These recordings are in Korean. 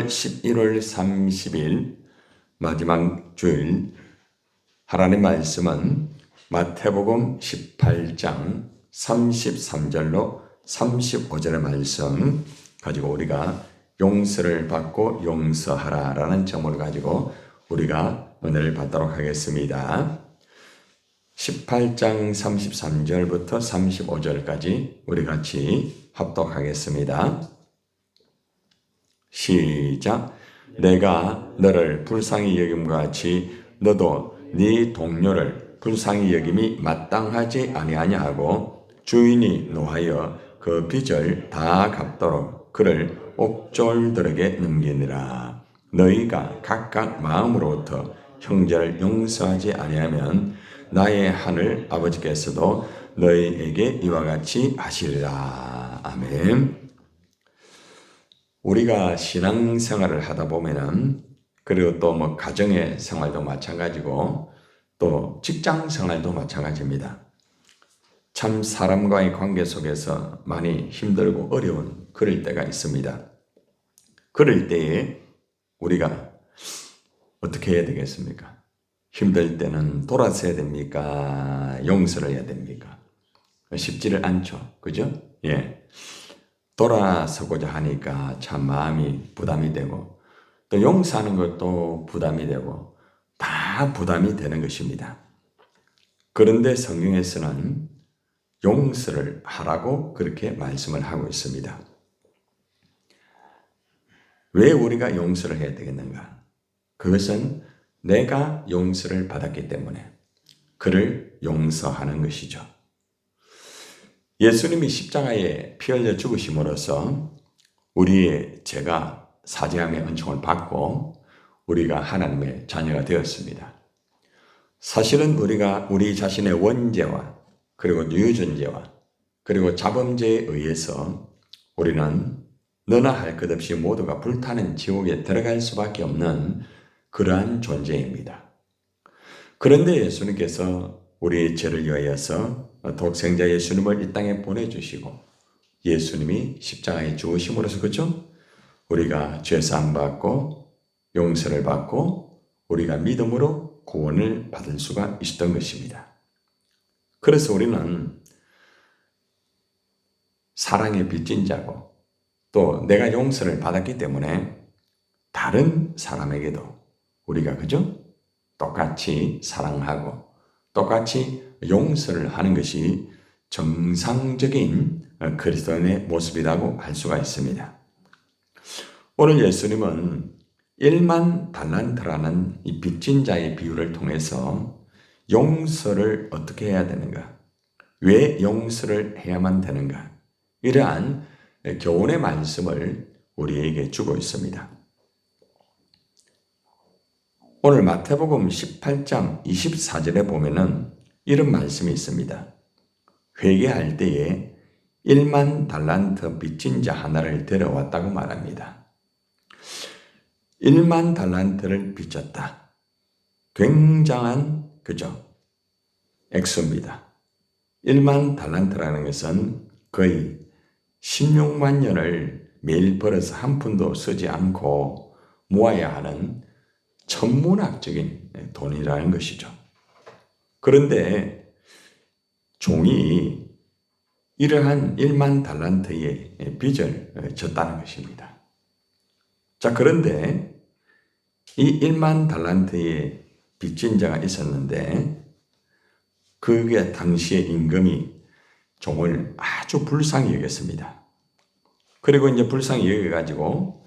11월 30일 마지막 주일 하나님의 말씀은 마태복음 18장 33절로 35절의 말씀 가지고 우리가 용서를 받고 용서하라 라는 제목을 가지고 우리가 은혜를 받도록 하겠습니다. 18장 33절부터 35절까지 우리 같이 합독하겠습니다. 시작. 내가 너를 불쌍히 여김과 같이 너도 네 동료를 불쌍히 여김이 마땅하지 아니하냐 하고 주인이 노하여 그 빚을 다 갚도록 그를 옥졸들에게 넘기니라. 너희가 각각 마음으로부터 형제를 용서하지 아니하면 나의 하늘 아버지께서도 너희에게 이와 같이 하시리라. 아멘. 우리가 신앙생활을 하다 보면은 그리고 또 가정의 생활도 마찬가지고 또 직장 생활도 마찬가지입니다. 참 사람과의 관계 속에서 많이 힘들고 어려운 그럴 때가 있습니다. 그럴 때에 우리가 어떻게 해야 되겠습니까? 힘들 때는 돌아서야 됩니까? 용서를 해야 됩니까? 쉽지를 않죠. 그죠? 예. 돌아서고자 하니까 참 마음이 부담이 되고 또 용서하는 것도 부담이 되고 다 부담이 되는 것입니다. 그런데 성경에서는 용서를 하라고 그렇게 말씀을 하고 있습니다. 왜 우리가 용서를 해야 되겠는가? 그것은 내가 용서를 받았기 때문에 그를 용서하는 것이죠. 예수님이 십자가에 피 흘려 죽으심으로써 우리의 죄가 사죄함의 은총을 받고 우리가 하나님의 자녀가 되었습니다. 사실은 우리가 우리 자신의 원죄와 그리고 유전죄와 그리고 자범죄에 의해서 우리는 너나 할 것 없이 모두가 불타는 지옥에 들어갈 수밖에 없는 그러한 존재입니다. 그런데 예수님께서 우리의 죄를 위하여서 독생자 예수님을 이 땅에 보내주시고 예수님이 십자가에 죽으심으로써 그렇죠? 우리가 죄사함 받고 용서를 받고 우리가 믿음으로 구원을 받을 수가 있었던 것입니다. 그래서 우리는 사랑의 빚진 자고 또 내가 용서를 받았기 때문에 다른 사람에게도 우리가 그죠? 똑같이 사랑하고 똑같이 용서를 하는 것이 정상적인 그리스도인의 모습이라고 할 수가 있습니다. 오늘 예수님은 1만 달란트라는 이 빚진 자의 비유를 통해서 용서를 어떻게 해야 되는가? 왜 용서를 해야만 되는가? 이러한 교훈의 말씀을 우리에게 주고 있습니다. 오늘 마태복음 18장 24절에 보면은 이런 말씀이 있습니다. 회개할 때에 1만 달란트 빚진 자 하나를 데려왔다고 말합니다. 1만 달란트를 빚졌다. 굉장한 그죠? 액수입니다. 1만 달란트라는 것은 거의 16만 년을 매일 벌어서 한 푼도 쓰지 않고 모아야 하는 천문학적인 돈이라는 것이죠. 그런데 종이 이러한 1만 달란트의 빚을 졌다는 것입니다. 자, 그런데 이 1만 달란트의 빚진 자가 있었는데 그게 당시의 임금이 종을 아주 불쌍히 여겼습니다. 그리고 이제 불쌍히 여겨가지고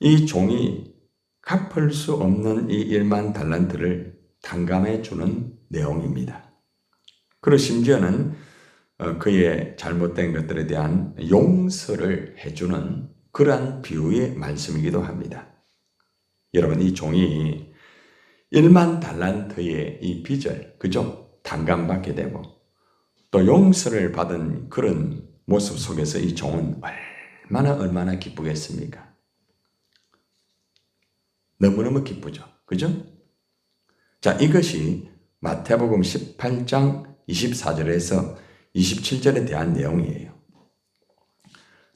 이 종이 갚을 수 없는 이 1만 달란트를 탕감해 주는 내용입니다. 그리고 심지어는 그의 잘못된 것들에 대한 용서를 해주는 그러한 비유의 말씀이기도 합니다. 여러분, 이 종이 1만 달란트의 이 빚을 그죠? 탕감받게 되고 또 용서를 받은 그런 모습 속에서 이 종은 얼마나 기쁘겠습니까? 너무너무 기쁘죠. 그죠? 자, 이것이 마태복음 18장 24절에서 27절에 대한 내용이에요.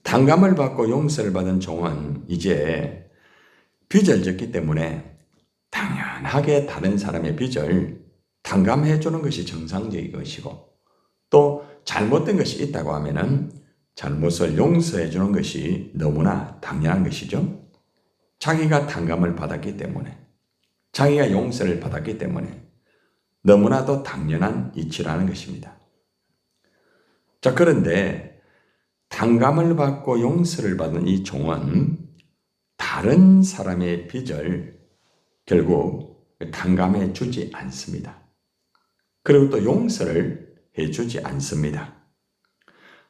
탕감을 받고 용서를 받은 종은 이제 빚을 졌기 때문에 당연하게 다른 사람의 빚을 탕감해 주는 것이 정상적인 것이고, 또 잘못된 것이 있다고 하면은 잘못을 용서해 주는 것이 너무나 당연한 것이죠. 자기가 탕감을 받았기 때문에, 자기가 용서를 받았기 때문에 너무나도 당연한 이치라는 것입니다. 자, 그런데 탕감을 받고 용서를 받은 이 종은 다른 사람의 빚을 결국 탕감해 주지 않습니다. 그리고 또 용서를 해 주지 않습니다.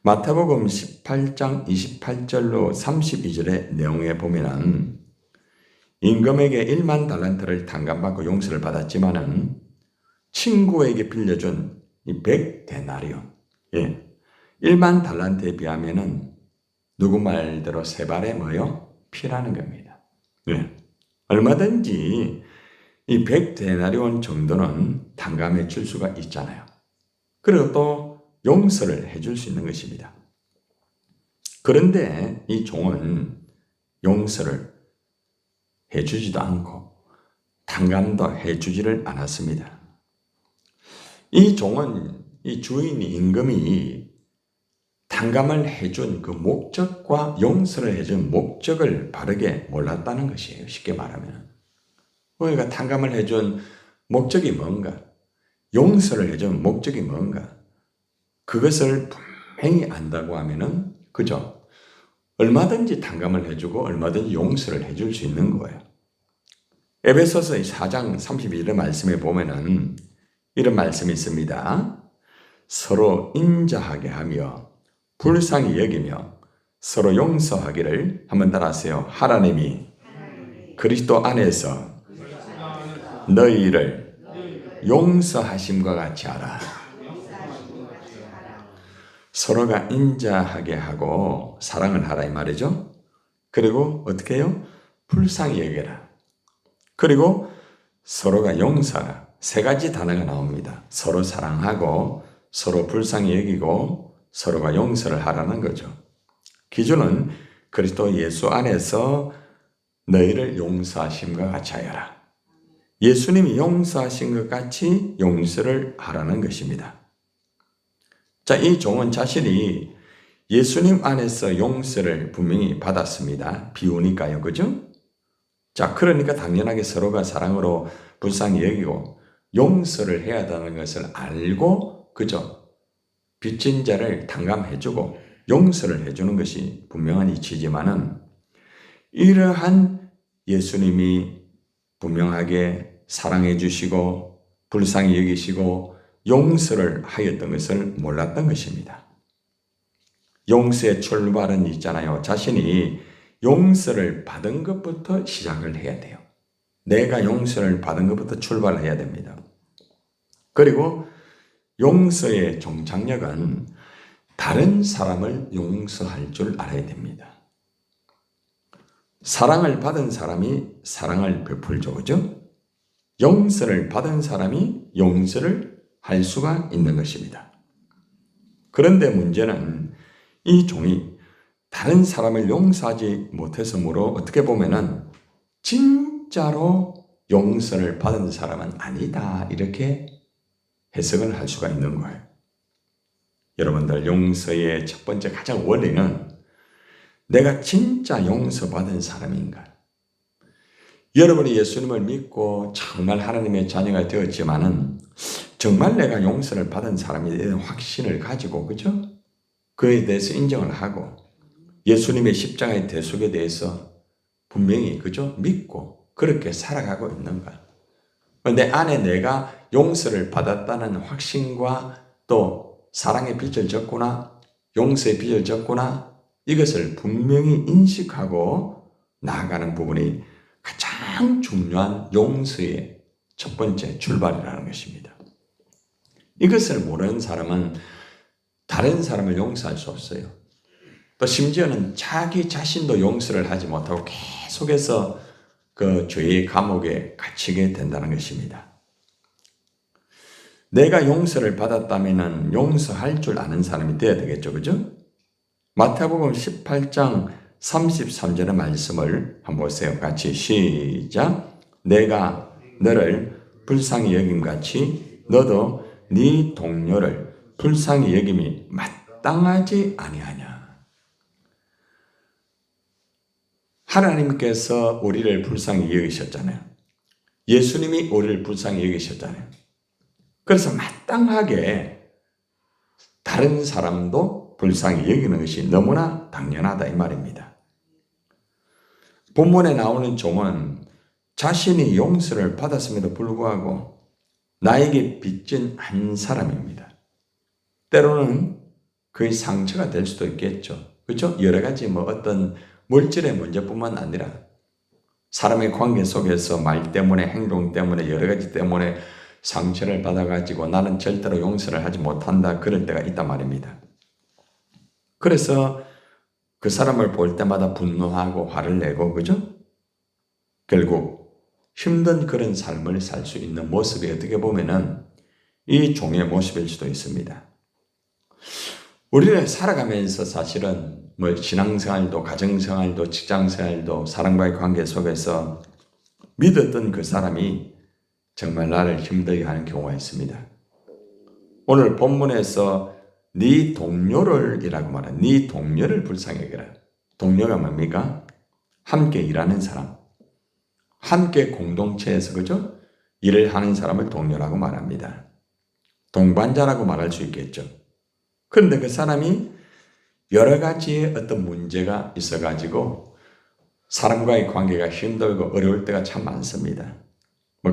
마태복음 18장 28절로 32절의 내용에 보면은 임금에게 1만 달란트를 탕감받고 용서를 받았지만은 친구에게 빌려준 이 100데나리온, 1만 달란트에 비하면은 누구 말대로 세 발의 뭐요? 피라는 겁니다. 얼마든지 이 100데나리온 정도는 탕감해 줄 수가 있잖아요. 그리고 또 용서를 해줄 수 있는 것입니다. 그런데 이 종은 용서를 해주지도 않고 탕감도 해주지를 않았습니다. 이 종은 이 주인이 임금이 탕감을 해준 그 목적과 용서를 해준 목적을 바르게 몰랐다는 것이에요. 쉽게 말하면. 우리가 탕감을 해준 목적이 뭔가, 용서를 해준 목적이 뭔가, 그것을 분명히 안다고 하면은, 그죠? 얼마든지 탕감을 해주고 얼마든지 용서를 해줄 수 있는 거예요. 에베소서 4장 32절의 말씀에 보면은 이런 말씀이 있습니다. 서로 인자하게 하며 불쌍히 여기며 서로 용서하기를, 한번 따라하세요. 하나님이 그리스도 안에서 너희를 용서하심과 같이 하라. 서로가 인자하게 하고 사랑을 하라 이 말이죠. 그리고 어떻게 해요? 불쌍히 여겨라. 그리고 서로가 용서하라. 세 가지 단어가 나옵니다. 서로 사랑하고 서로 불쌍히 여기고 서로가 용서를 하라는 거죠. 기준은 그리스도 예수 안에서 너희를 용서하심과 같이 하여라. 예수님이 용서하신 것 같이 용서를 하라는 것입니다. 자, 이 종은 자신이 예수님 안에서 용서를 분명히 받았습니다. 비우니까요. 그죠? 자, 그러니까 당연하게 서로가 사랑으로 불쌍히 여기고 용서를 해야 한다는 것을 알고, 그죠? 빚진 자를 탕감해주고 용서를 해주는 것이 분명한 이치지만은, 이러한 예수님이 분명하게 사랑해 주시고 불쌍히 여기시고 용서를 하였던 것을 몰랐던 것입니다. 용서의 출발은 있잖아요. 자신이 용서를 받은 것부터 시작을 해야 돼요. 내가 용서를 받은 것부터 출발을 해야 됩니다. 그리고 용서의 종착역은 다른 사람을 용서할 줄 알아야 됩니다. 사랑을 받은 사람이 사랑을 베풀죠. 그죠? 용서를 받은 사람이 용서를 할 수가 있는 것입니다. 그런데 문제는 이 종이 다른 사람을 용서하지 못했으므로 어떻게 보면은 진짜로 용서를 받은 사람은 아니다, 이렇게 해석을 할 수가 있는 거예요. 여러분들, 용서의 첫 번째 가장 원리는 내가 진짜 용서받은 사람인가? 여러분이 예수님을 믿고 정말 하나님의 자녀가 되었지만은 정말 내가 용서를 받은 사람에 대한 확신을 가지고, 그죠? 그에 대해서 인정을 하고 예수님의 십자가의 대속에 대해서 분명히, 그죠? 믿고 그렇게 살아가고 있는가? 내 안에 내가 용서를 받았다는 확신과 또 사랑의 빚을 졌구나, 용서의 빚을 졌구나, 이것을 분명히 인식하고 나아가는 부분이 가장 중요한 용서의 첫 번째 출발이라는 것입니다. 이것을 모르는 사람은 다른 사람을 용서할 수 없어요. 또 심지어는 자기 자신도 용서를 하지 못하고 계속해서 그 죄의 감옥에 갇히게 된다는 것입니다. 내가 용서를 받았다면 용서할 줄 아는 사람이 되어야 되겠죠. 그죠? 마태복음 18장 33절의 말씀을 한번 보세요. 같이 시작. 내가 너를 불쌍히 여김같이 너도 네 동료를 불쌍히 여김이 마땅하지 아니하냐. 하나님께서 우리를 불쌍히 여기셨잖아요. 예수님이 우리를 불쌍히 여기셨잖아요. 그래서 마땅하게 다른 사람도 불쌍히 여기는 것이 너무나 당연하다 이 말입니다. 본문에 나오는 종은 자신이 용서를 받았음에도 불구하고 나에게 빚진 한 사람입니다. 때로는 그의 상처가 될 수도 있겠죠. 그렇죠? 여러 가지 어떤 물질의 문제뿐만 아니라 사람의 관계 속에서 말 때문에 행동 때문에 여러 가지 때문에 상처를 받아가지고 나는 절대로 용서를 하지 못한다 그럴 때가 있단 말입니다. 그래서 그 사람을 볼 때마다 분노하고 화를 내고 그죠? 결국 힘든 그런 삶을 살 수 있는 모습이 어떻게 보면은 이 종의 모습일 수도 있습니다. 우리는 살아가면서 사실은 신앙생활도 가정생활도 직장생활도 사람과의 관계 속에서 믿었던 그 사람이 정말 나를 힘들게 하는 경우가 있습니다. 오늘 본문에서 네 동료를 이라고 말한 네 동료를 불쌍히 여기라. 동료가 뭡니까? 함께 일하는 사람. 함께 공동체에서 그죠? 일을 하는 사람을 동료라고 말합니다. 동반자라고 말할 수 있겠죠. 그런데 그 사람이 여러 가지의 어떤 문제가 있어가지고 사람과의 관계가 힘들고 어려울 때가 참 많습니다.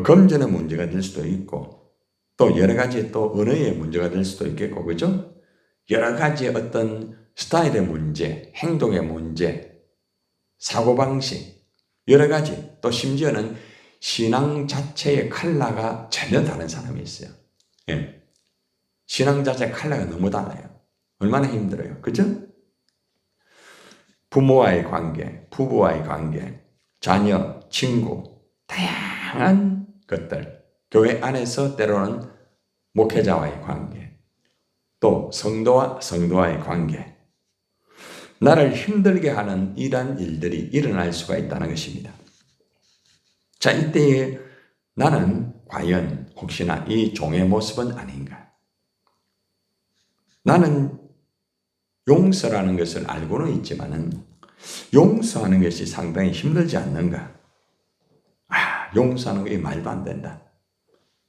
금전의 문제가 될 수도 있고 또 여러 가지 또 언어의 문제가 될 수도 있겠고 그죠? 여러 가지의 어떤 스타일의 문제, 행동의 문제, 사고방식 여러 가지 또 심지어는 신앙 자체의 컬러가 전혀 다른 사람이 있어요. 예. 신앙 자체의 컬러가 너무 달라요. 얼마나 힘들어요. 그죠? 부모와의 관계, 부부와의 관계, 자녀, 친구, 다양한 것들, 교회 안에서 때로는 목회자와의 관계, 또 성도와의 관계, 나를 힘들게 하는 이러한 일들이 일어날 수가 있다는 것입니다. 자, 이때에 나는 과연 혹시나 이 종의 모습은 아닌가? 나는 용서라는 것을 알고는 있지만은 용서하는 것이 상당히 힘들지 않는가? 용서하는 게 말도 안 된다.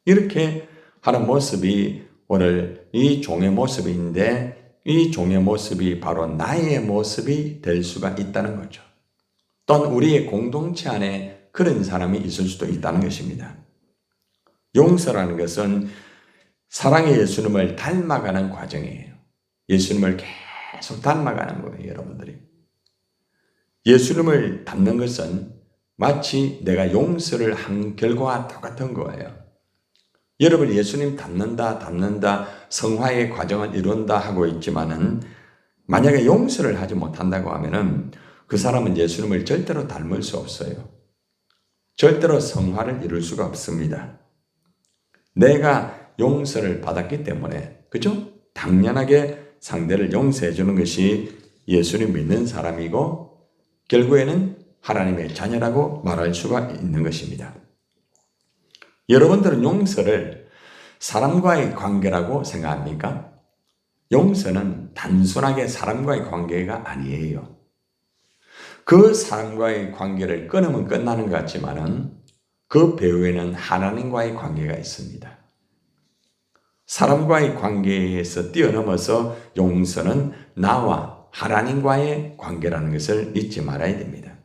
이렇게 하는 모습이 오늘 이 종의 모습인데 이 종의 모습이 바로 나의 모습이 될 수가 있다는 거죠. 또한 우리의 공동체 안에 그런 사람이 있을 수도 있다는 것입니다. 용서라는 것은 사랑의 예수님을 닮아가는 과정이에요. 예수님을 계속 닮아가는 거예요, 여러분들이. 예수님을 닮는 것은 마치 내가 용서를 한 결과와 똑같은 거예요. 여러분 예수님 닮는다, 성화의 과정을 이룬다 하고 있지만은 만약에 용서를 하지 못한다고 하면은 그 사람은 예수님을 절대로 닮을 수 없어요. 절대로 성화를 이룰 수가 없습니다. 내가 용서를 받았기 때문에, 그죠? 당연하게 상대를 용서해 주는 것이 예수님 믿는 사람이고 결국에는 하나님의 자녀라고 말할 수가 있는 것입니다. 여러분들은 용서를 사람과의 관계라고 생각합니까? 용서는 단순하게 사람과의 관계가 아니에요. 그 사람과의 관계를 끊으면 끝나는 것 같지만은 그 배후에는 하나님과의 관계가 있습니다. 사람과의 관계에서 뛰어넘어서 용서는 나와 하나님과의 관계라는 것을 잊지 말아야 됩니다.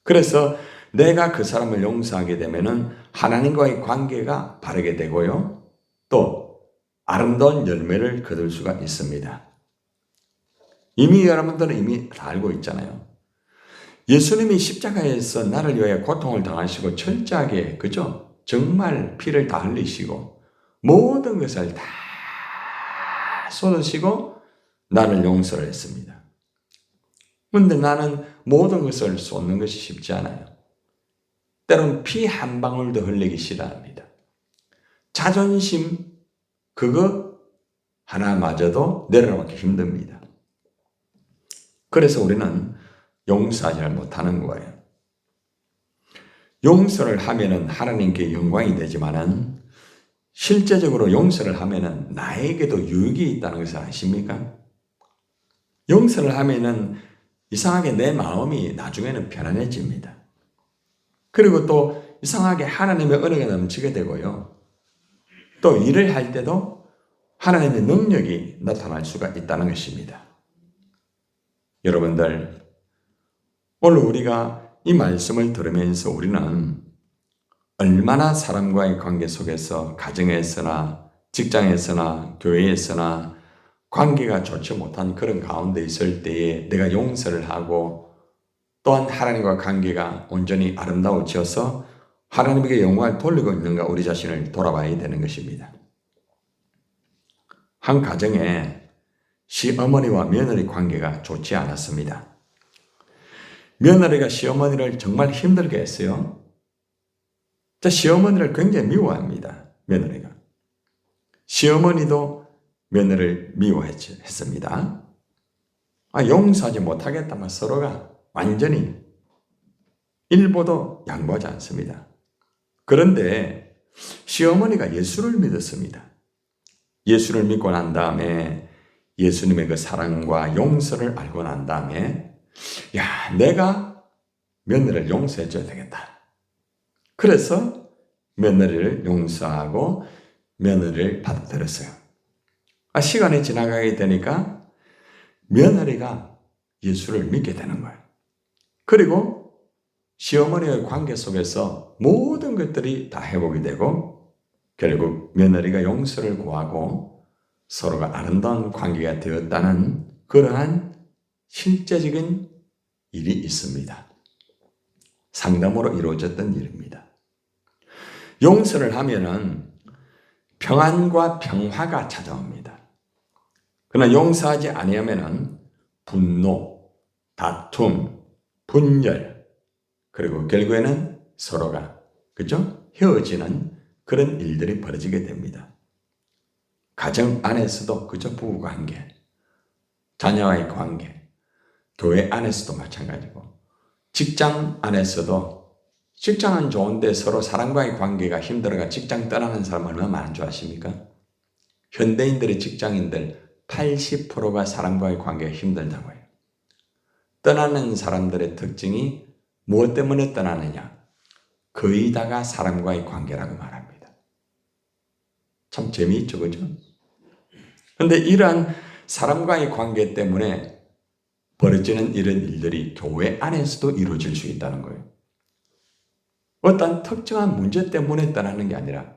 그래서 내가 그 사람을 용서하게 되면은 하나님과의 관계가 바르게 되고요. 또 아름다운 열매를 거둘 수가 있습니다. 이미 여러분들은 이미 다 알고 있잖아요. 예수님이 십자가에서 나를 위하여 고통을 당하시고 철저하게 그죠? 정말 피를 다 흘리시고 모든 것을 다 쏟으시고 나를 용서를 했습니다. 그런데 나는 모든 것을 쏟는 것이 쉽지 않아요. 때론 피 한 방울도 흘리기 싫어합니다. 자존심 그거 하나마저도 내려놓기 힘듭니다. 그래서 우리는 용서하지 못하는 거예요. 용서를 하면은 하나님께 영광이 되지만은 실제적으로 용서를 하면은 나에게도 유익이 있다는 것을 아십니까? 용서를 하면은 이상하게 내 마음이 나중에는 편안해집니다. 그리고 또 이상하게 하나님의 은혜가 넘치게 되고요. 또 일을 할 때도 하나님의 능력이 나타날 수가 있다는 것입니다. 여러분들, 오늘 우리가 이 말씀을 들으면서 우리는 얼마나 사람과의 관계 속에서 가정에서나 직장에서나 교회에서나 관계가 좋지 못한 그런 가운데 있을 때에 내가 용서를 하고 또한 하나님과 관계가 온전히 아름다워져서 하나님에게 영광을 돌리고 있는가 우리 자신을 돌아봐야 되는 것입니다. 한 가정에 시어머니와 며느리 관계가 좋지 않았습니다. 며느리가 시어머니를 정말 힘들게 했어요. 시어머니를 굉장히 미워합니다. 며느리가. 시어머니도 며느리를 미워했습니다. 용서하지 못하겠다면 서로가 완전히 일보도 양보하지 않습니다. 그런데 시어머니가 예수를 믿었습니다. 예수를 믿고 난 다음에 예수님의 그 사랑과 용서를 알고 난 다음에 내가 며느리를 용서해 줘야 되겠다. 그래서 며느리를 용서하고 며느리를 받아들였어요. 시간이 지나가게 되니까 며느리가 예수를 믿게 되는 거예요. 그리고 시어머니의 관계 속에서 모든 것들이 다 회복이 되고 결국 며느리가 용서를 구하고 서로가 아름다운 관계가 되었다는 그러한 실제적인 일이 있습니다. 상담으로 이루어졌던 일입니다. 용서를 하면은 평안과 평화가 찾아옵니다. 그러나 용서하지 아니하면은 분노, 다툼, 분열, 그리고 결국에는 서로가 헤어지는 그런 일들이 벌어지게 됩니다. 가정 안에서도 부부관계, 자녀와의 관계, 교회 안에서도 마찬가지고 직장 안에서도 직장은 좋은데 서로 사람과의 관계가 힘들어가 직장 떠나는 사람 얼마나 많은 줄 아십니까? 현대인들의 직장인들 80%가 사람과의 관계가 힘들다고 해요. 떠나는 사람들의 특징이 무엇 때문에 떠나느냐? 거의 다가 사람과의 관계라고 말합니다. 참 재미있죠, 그죠? 그런데 이러한 사람과의 관계 때문에 벌어지는 이런 일들이 교회 안에서도 이루어질 수 있다는 거예요. 어떤 특정한 문제 때문에 떠나는 게 아니라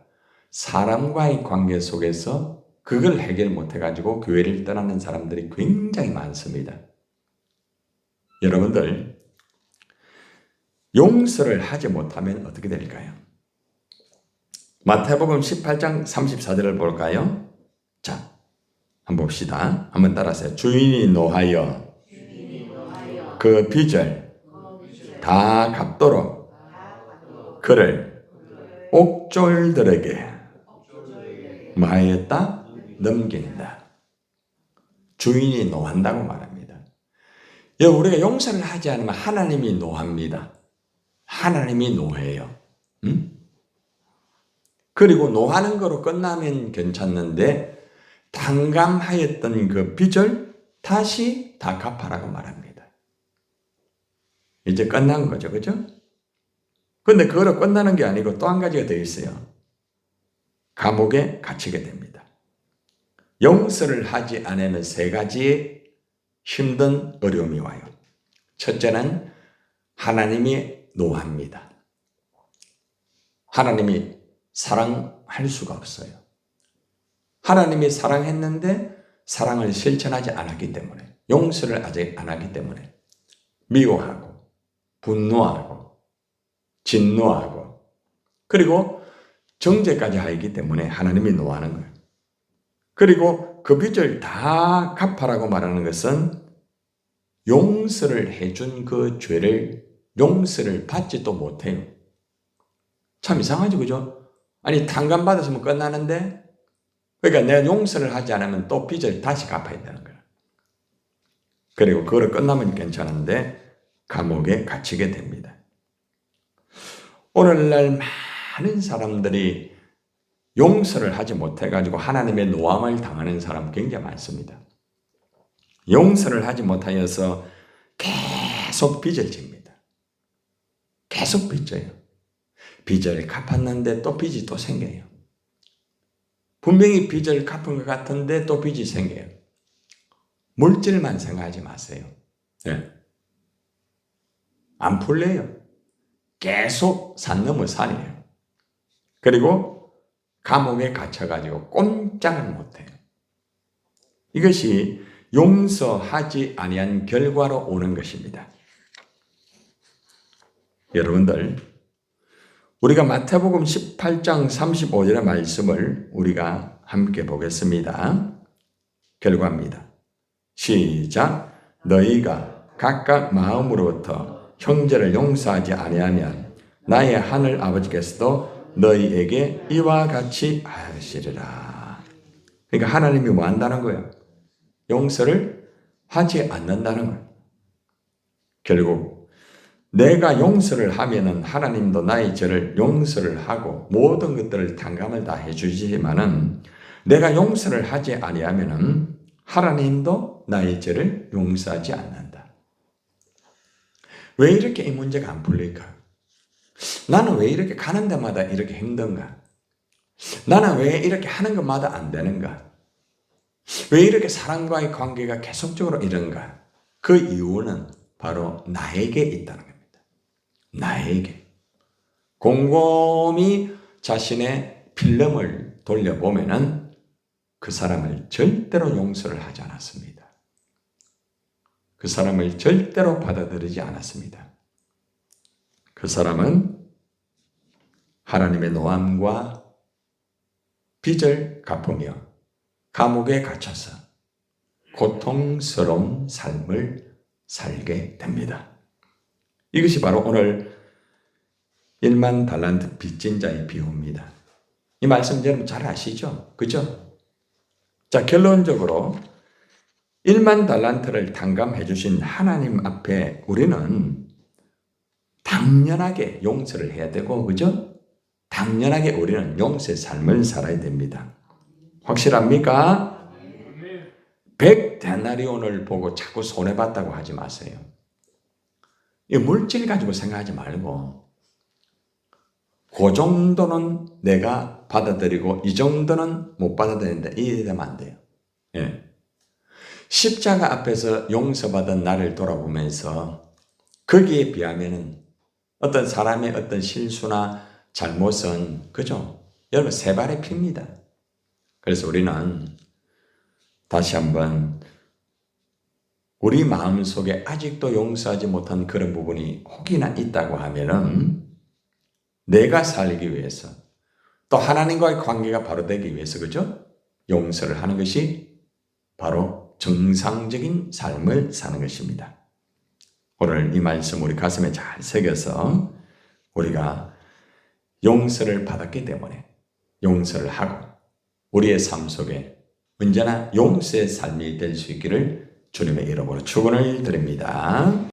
사람과의 관계 속에서 그걸 해결 못해가지고 교회를 떠나는 사람들이 굉장히 많습니다. 여러분들, 용서를 하지 못하면 어떻게 될까요? 마태복음 18장 34절을 볼까요? 자, 한번 봅시다. 한번 따라하세요. 주인이 노하여 그 빚을 다 갚도록 그를 옥졸들에게 마하였다? 넘긴다. 주인이 노한다고 말합니다. 우리가 용서를 하지 않으면 하나님이 노합니다. 하나님이 노해요. 그리고 노하는 거로 끝나면 괜찮는데 탕감하였던 그 빚을 다시 다 갚아라고 말합니다. 이제 끝난 거죠. 그죠? 근데 그거로 끝나는 게 아니고 또 한 가지가 더 있어요. 감옥에 갇히게 됩니다. 용서를 하지 않으면 세 가지의 힘든 어려움이 와요. 첫째는 하나님이 노합니다. 하나님이 사랑할 수가 없어요. 하나님이 사랑했는데 사랑을 실천하지 않았기 때문에, 용서를 아직 안 하기 때문에 미워하고 분노하고 진노하고 그리고 정죄까지 하기 때문에 하나님이 노하는 거예요. 그리고 그 빚을 다 갚아라고 말하는 것은 용서를 해준 그 죄를 용서를 받지도 못해요. 참 이상하죠, 그죠? 아니 탕감받았으면 끝나는데 그러니까 내가 용서를 하지 않으면 또 빚을 다시 갚아야 되는 거야. 그리고 그걸 끝나면 괜찮은데 감옥에 갇히게 됩니다. 오늘날 많은 사람들이 용서를 하지 못해가지고 하나님의 노함을 당하는 사람 굉장히 많습니다. 용서를 하지 못하여서 계속 빚을 집니다. 계속 빚져요. 빚을 갚았는데 또 빚이 또 생겨요. 분명히 빚을 갚은 것 같은데 또 빚이 생겨요. 물질만 생각하지 마세요. 네. 안 풀려요. 계속 산 넘어 산이에요. 그리고 감옥에 갇혀가지고 꼼짝을 못해요. 이것이 용서하지 아니한 결과로 오는 것입니다. 여러분들, 우리가 마태복음 18장 35절의 말씀을 우리가 함께 보겠습니다. 결과입니다. 시작. 너희가 각각 마음으로부터 형제를 용서하지 아니하면 나의 하늘 아버지께서도 너희에게 이와 같이 하시리라. 그러니까 하나님이 뭐 한다는 거예요? 용서를 하지 않는다는 거예요. 결국 내가 용서를 하면은 하나님도 나의 죄를 용서를 하고 모든 것들을 탕감을 다 해주시지만은 내가 용서를 하지 아니하면은 하나님도 나의 죄를 용서하지 않는다. 왜 이렇게 이 문제가 안 풀릴까? 나는 왜 이렇게 가는 데마다 이렇게 힘든가? 나는 왜 이렇게 하는 것마다 안 되는가? 왜 이렇게 사람과의 관계가 계속적으로 이런가? 그 이유는 바로 나에게 있다는 겁니다. 나에게. 곰곰이 자신의 필름을 돌려보면은 그 사람을 절대로 용서를 하지 않았습니다. 그 사람을 절대로 받아들이지 않았습니다. 그 사람은 하나님의 노함과 빚을 갚으며 감옥에 갇혀서 고통스러운 삶을 살게 됩니다. 이것이 바로 오늘 1만 달란트 빚진 자의 비유입니다. 이 말씀 여러분 잘 아시죠? 그죠? 자, 결론적으로 1만 달란트를 탕감해 주신 하나님 앞에 우리는 당연하게 용서를 해야 되고, 그죠? 당연하게 우리는 용서의 삶을 살아야 됩니다. 확실합니까? 100데나리온을 보고 자꾸 손해봤다고 하지 마세요. 이 물질 가지고 생각하지 말고 그 정도는 내가 받아들이고 이 정도는 못 받아들이는데 이래 되면 안 돼요. 예. 십자가 앞에서 용서받은 나를 돌아보면서 거기에 비하면은 어떤 사람의 어떤 실수나 잘못은 그죠? 여러분 세 발의 피입니다. 그래서 우리는 다시 한번 우리 마음속에 아직도 용서하지 못한 그런 부분이 혹이나 있다고 하면은 내가 살기 위해서 또 하나님과의 관계가 바로 되기 위해서 그죠? 용서를 하는 것이 바로 정상적인 삶을 사는 것입니다. 오늘 이 말씀 우리 가슴에 잘 새겨서 우리가 용서를 받았기 때문에 용서를 하고 우리의 삶 속에 언제나 용서의 삶이 될 수 있기를 주님의 이름으로 축원을 드립니다.